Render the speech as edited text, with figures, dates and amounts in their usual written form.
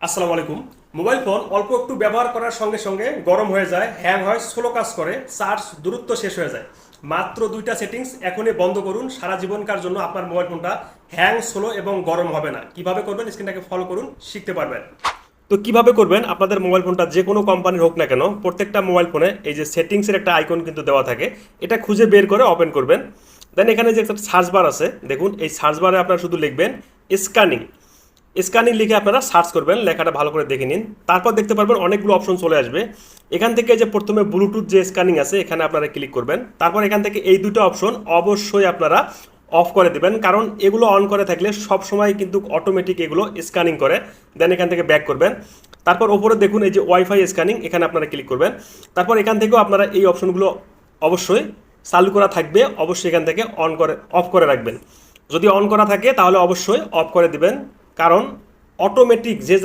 আসসালামু আলাইকুম। Mobile phone অল্প একটু ব্যবহার করার সঙ্গে সঙ্গে গরম হয়ে যায়, হ্যাং হয়, স্লো কাজ করে, চার্জ দ্রুত শেষ হয়ে যায়। মাত্র দুইটা সেটিংস এখনই বন্ধ করুন, সারা জীবনকার জন্য আপনার মোবাইল ফোনটা হ্যাং, স্লো এবং গরম হবে না। কিভাবে করবেন স্ক্রিনটাকে ফলো করুন, শিখতে পারবেন। তো কিভাবে করবেন, আপনাদের মোবাইল ফোনটা যে কোনো কোম্পানির হোক না কেন, প্রত্যেকটা মোবাইল ফোনে এই যে সেটিংসের একটা আইকন কিন্তু দেওয়া থাকে, এটা খুঁজে বের করে ওপেন করবেন। দেন এখানে যে একটা সার্চ বার আছে, দেখুন এই সার্চ বারে আপনারা শুধু লিখবেন স্ক্যানিং। স্ক্যানিং লিখে আপনারা সার্চ করবেন, লেখাটা ভালো করে দেখে নিন। তারপর দেখতে পারবেন অনেকগুলো অপশন চলে আসবে। এখান থেকে যে প্রথমে ব্লুটুথ যে স্ক্যানিং আছে, এখানে আপনারা ক্লিক করবেন। তারপর এখান থেকে এই দুটো অপশন অবশ্যই আপনারা অফ করে দিবেন, কারণ এগুলো অন করে থাকলে সব সময় কিন্তু অটোমেটিক এগুলো স্ক্যানিং করে। দেন এখান থেকে ব্যাক করবেন। তারপর ওপরে দেখুন এই যে ওয়াইফাই স্ক্যানিং, এখানে আপনারা ক্লিক করবেন। তারপর এখান থেকেও আপনারা এই অপশনগুলো অবশ্যই চালু করা থাকবে, অবশ্যই এখান থেকে অফ করে রাখবেন। যদি অন করা থাকে তাহলে অবশ্যই অফ করে দিবেন, কারণ অটোমেটিক যে